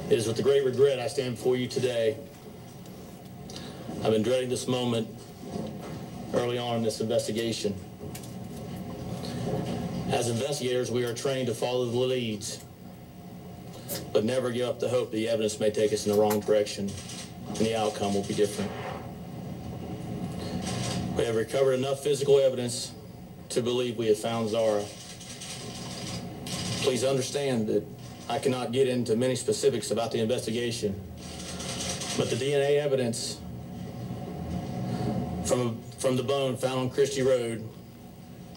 It is with great regret I stand before you today. I've been dreading this moment early on in this investigation. As investigators, we are trained to follow the leads, but never give up the hope that the evidence may take us in the wrong direction and the outcome will be different. We have recovered enough physical evidence to believe we have found Zahra. Please understand that I cannot get into many specifics about the investigation, but the DNA evidence from the bone found on Christie Road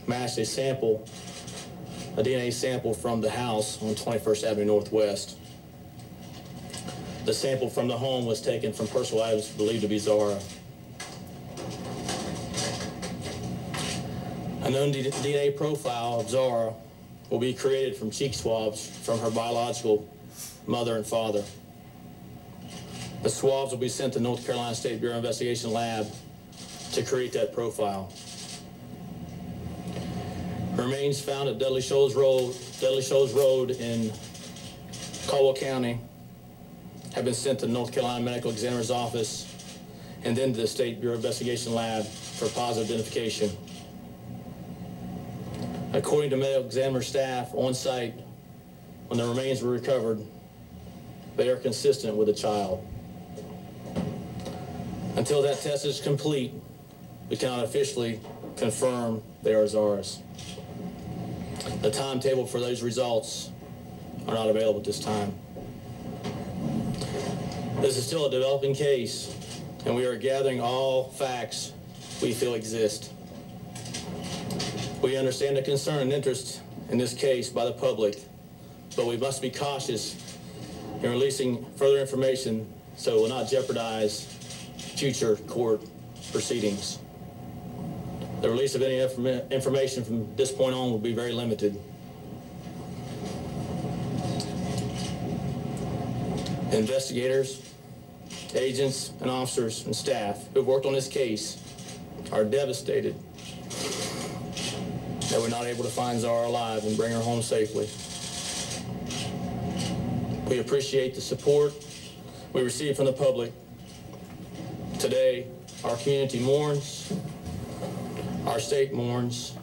matched a DNA sample from the house on 21st Avenue Northwest. The sample from the home was taken from personal items believed to be Zahra. A known DNA profile of Zahra will be created from cheek swabs from her biological mother and father. The swabs will be sent to North Carolina State Bureau Investigation Lab to create that profile. Remains found at Dudley Shoals Road in Caldwell County have been sent to the North Carolina Medical Examiner's Office and then to the State Bureau Investigation Lab for positive identification. According to medical examiner staff on site, when the remains were recovered, they are consistent with a child. Until that test is complete, we cannot officially confirm they are Zahra's. The timetable for those results are not available at this time. This is still a developing case, and we are gathering all facts we feel exist. We understand the concern and interest in this case by the public, but we must be cautious in releasing further information so it will not jeopardize future court proceedings. The release of any information from this point on will be very limited. Investigators, agents, and officers and staff who have worked on this case are devastated that we're not able to find Zahra alive and bring her home safely. We appreciate the support we receive from the public. Today, our community mourns, our state mourns,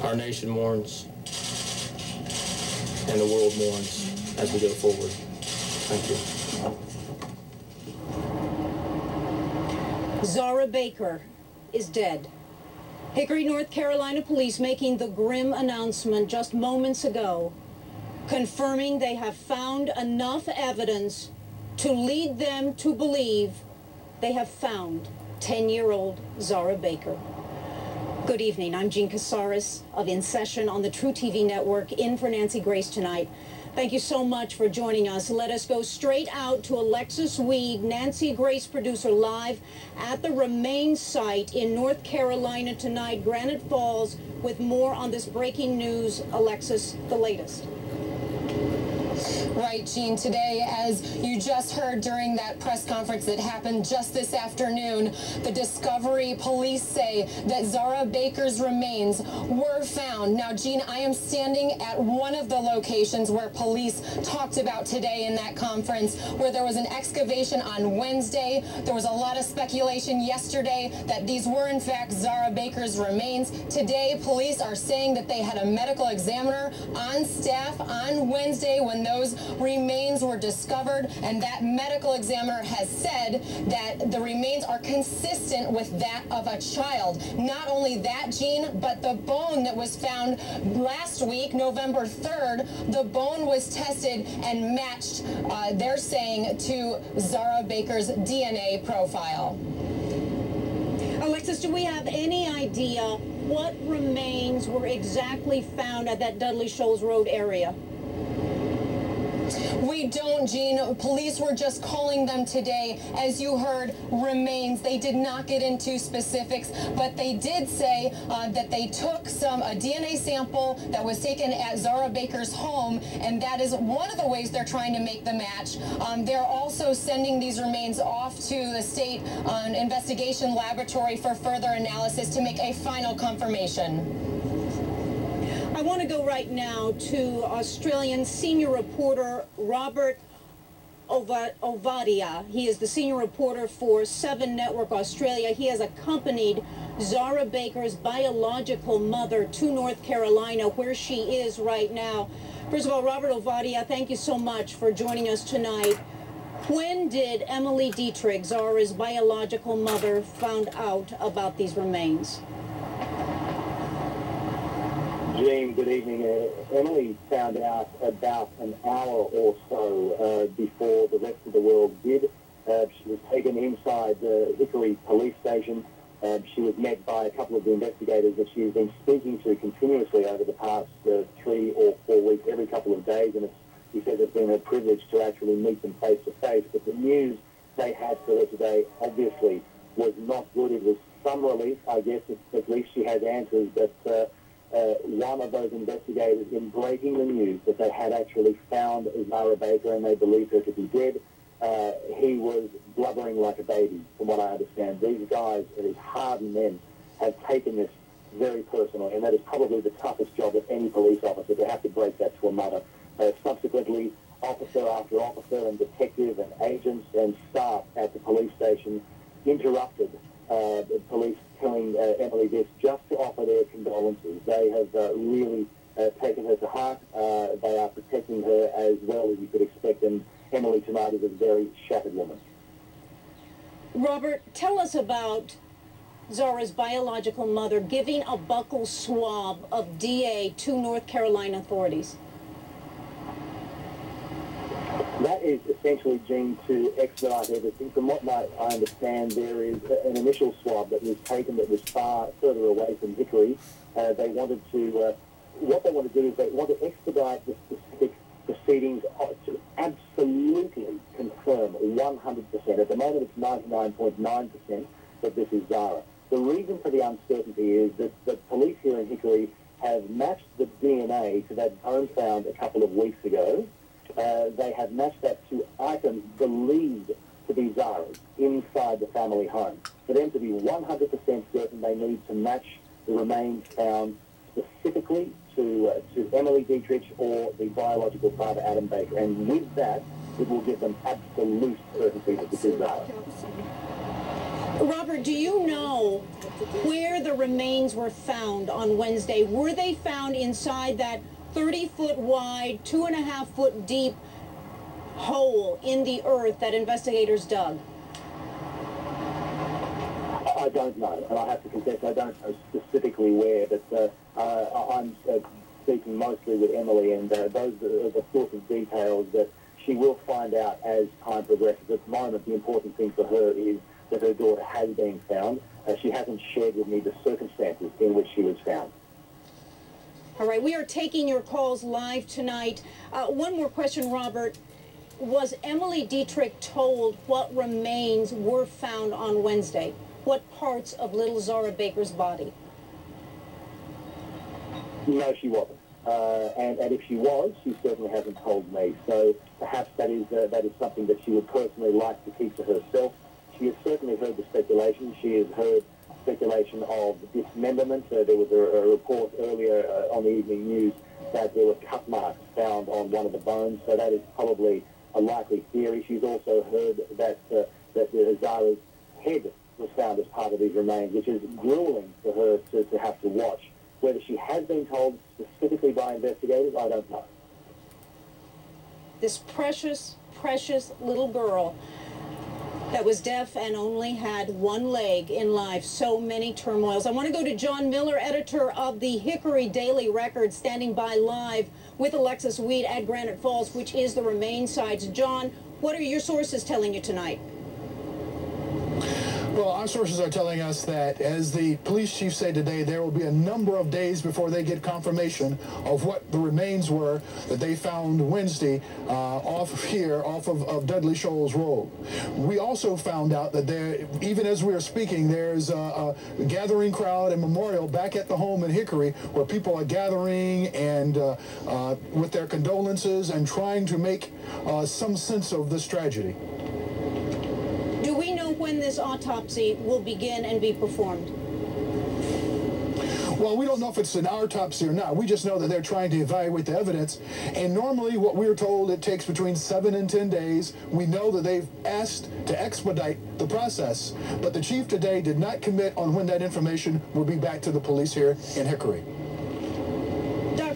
our nation mourns, and the world mourns as we go forward. Thank you. Zahra Baker is dead. Hickory, North Carolina police making the grim announcement just moments ago, confirming they have found enough evidence to lead them to believe they have found 10-year-old Zahra Baker. Good evening. I'm Jean Casares of In Session on the True TV network, in for Nancy Grace tonight. Thank you so much for joining us. Let us go straight out to Alexis Weed, Nancy Grace producer, live at the remains site in North Carolina tonight, Granite Falls, with more on this breaking news. Alexis, the latest. Right, Jean. Today, as you just heard during that press conference that happened just this afternoon, the Discovery police say that Zahra Baker's remains were found. Now, Jean, I am standing at one of the locations where police talked about today in that conference, where there was an excavation on Wednesday. There was a lot of speculation yesterday that these were, in fact, Zahra Baker's remains. Today, police are saying that they had a medical examiner on staff on Wednesday when those remains were discovered, and that medical examiner has said that the remains are consistent with that of a child. Not only that, Jean, but the bone that was found last week, November 3rd, the bone was tested and matched, they're saying, to Zahra Baker's DNA profile. Alexis, do we have any idea what remains were exactly found at that Dudley Shoals Road area? We don't, Jean. Police were just calling them today, as you heard, remains. They did not get into specifics, but they did say that they took a DNA sample that was taken at Zahra Baker's home, and that is one of the ways they're trying to make the match. They're also sending these remains off to the state investigation laboratory for further analysis to make a final confirmation. I want to go right now to Australian senior reporter Robert Ovadia. He is the senior reporter for 7 Network Australia. He has accompanied Zahra Baker's biological mother to North Carolina, where she is right now. First of all, Robert Ovadia, thank you so much for joining us tonight. When did Emily Dietrich, Zahra's biological mother, found out about these remains? Jean, good evening. Emily found out about an hour or so before the rest of the world did. She was taken inside the Hickory police station. She was met by a couple of the investigators that she has been speaking to continuously over the past 3 or 4 weeks, every couple of days, and he said it's been a privilege to actually meet them face to face. But the news they had for her today obviously was not good. It was some relief, I guess. At least she has answers, but one of those investigators, in breaking the news that they had actually found Zahra Baker and they believed her to be dead, he was blubbering like a baby, from what I understand. These guys, these hardened men, have taken this very personally, and that is probably the toughest job of any police officer, to have to break that to a mother. Subsequently, officer after officer and detective and agents and staff at the police station interrupted the police telling Emily this just to offer their condolences. They have really taken her to heart. They are protecting her as well as you could expect, and Emily tonight is a very shattered woman. Robert, tell us about Zahra's biological mother giving a buccal swab of DA to North Carolina authorities. That is essentially, Jean, to expedite everything. From what I understand, there is an initial swab that was taken that was far further away from Hickory. They wanted to, what they want to do is they want to expedite the specific proceedings to absolutely confirm 100%. At the moment, it's 99.9% that this is Zahra. The reason for the uncertainty is that the police here in Hickory have matched the DNA to that bone found a couple of weeks ago. They have matched that to items believed to be Zahra's inside the family home. For them to be 100% certain, they need to match the remains found specifically to Emily Dietrich or the biological father, Adam Baker. And with that, it will give them absolute certainty that this is Zahra. Robert, do you know where the remains were found on Wednesday? Were they found inside that 30-foot wide, 2.5-foot deep hole in the earth that investigators dug? I don't know, and I have to confess I don't know specifically where, but I'm speaking mostly with Emily, and those are the sorts of details that she will find out as time progresses. At the moment, the important thing for her is that her daughter has been found. She hasn't shared with me the circumstances in which she was found. All right, we are taking your calls live tonight. One more question, Robert. Was Emily Dietrich told what remains were found on Wednesday? What parts of little Zahra Baker's body? No, she wasn't. And if she was, she certainly hasn't told me. So perhaps that is something that she would personally like to keep to herself. She has certainly heard the speculation. She has heard speculation of dismemberment. There was a report earlier on the evening news that there were cut marks found on one of the bones, so that is probably a likely theory. She's also heard that Zahra's head was found as part of these remains, which is grueling for her to have to watch. Whether she has been told specifically by investigators, I don't know. This precious, precious little girl that was deaf and only had one leg in life. So many turmoils. I want to go to John Miller, editor of the Hickory Daily Record, standing by live with Alexis Weed at Granite Falls, which is the remain sites. John, what are your sources telling you tonight? Well, our sources are telling us that, as the police chief said today, there will be a number of days before they get confirmation of what the remains were that they found Wednesday off of Dudley Shoals Road. We also found out that there, even as we are speaking, there's a gathering crowd and memorial back at the home in Hickory where people are gathering and with their condolences and trying to make some sense of this tragedy. Do we know when this autopsy will begin and be performed? Well, we don't know if it's an autopsy or not. We just know that they're trying to evaluate the evidence. And normally what we're told, it takes between 7 and 10 days. We know that they've asked to expedite the process. But the chief today did not commit on when that information will be back to the police here in Hickory.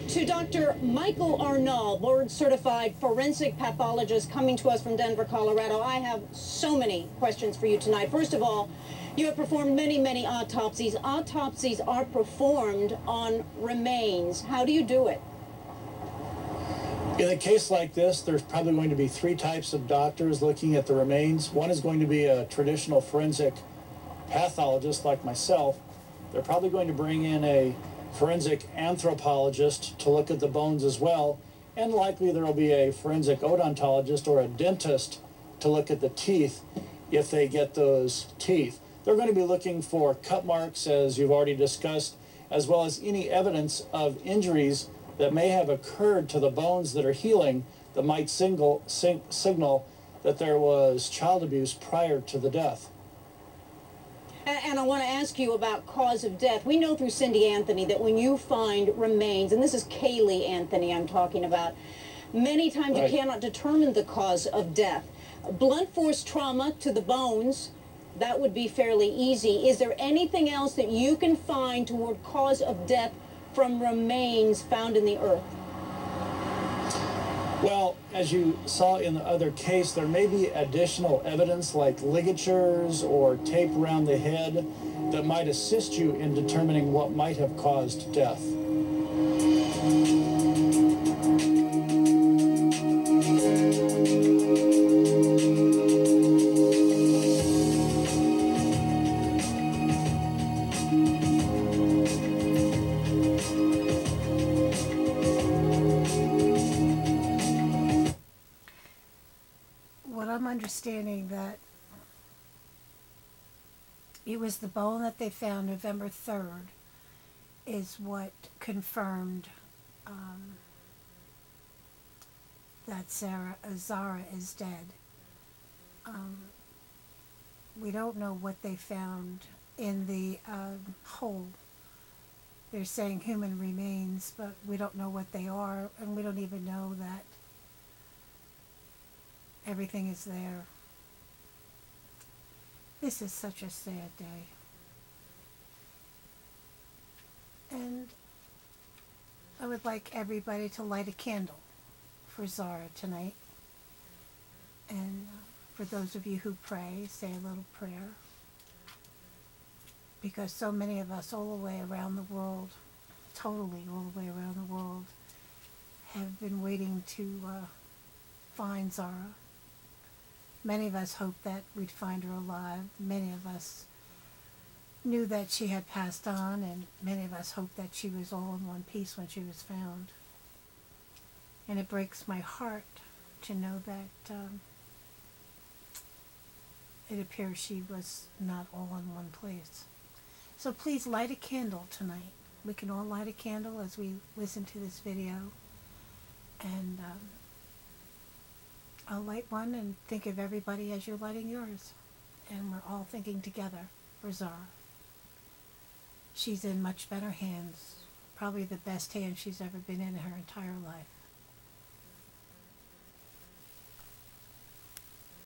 To Dr. Michael Arnault, board-certified forensic pathologist coming to us from Denver, Colorado. I have so many questions for you tonight. First of all, you have performed many, many autopsies. Autopsies are performed on remains. How do you do it? In a case like this, there's probably going to be 3 types of doctors looking at the remains. One is going to be a traditional forensic pathologist like myself. They're probably going to bring in a forensic anthropologist to look at the bones as well, and likely there will be a forensic odontologist or a dentist to look at the teeth if they get those teeth. They're going to be looking for cut marks, as you've already discussed, as well as any evidence of injuries that may have occurred to the bones that are healing that might signal that there was child abuse prior to the death. And I want to ask you about cause of death. We know through Cindy Anthony that when you find remains, and this is Kaylee Anthony I'm talking about, many times you cannot determine the cause of death. Blunt force trauma to the bones, that would be fairly easy. Is there anything else that you can find toward cause of death from remains found in the earth? Well, as you saw in the other case, there may be additional evidence like ligatures or tape around the head that might assist you in determining what might have caused death. Understanding that it was the bone that they found November 3rd is what confirmed that Zahra is dead. We don't know what they found in the hole. They're saying human remains, but we don't know what they are, and we don't even know that everything is there. This is such a sad day. And I would like everybody to light a candle for Zahra tonight. And for those of you who pray, say a little prayer. Because so many of us all the way around the world, totally all the way around the world, have been waiting to find Zahra. Many of us hoped that we'd find her alive. Many of us knew that she had passed on, and many of us hoped that she was all in one piece when she was found. And it breaks my heart to know that it appears she was not all in one place. So please light a candle tonight. We can all light a candle as we listen to this video. And I'll light one and think of everybody as you're lighting yours. And we're all thinking together for Zahra. She's in much better hands. Probably the best hands she's ever been in her entire life.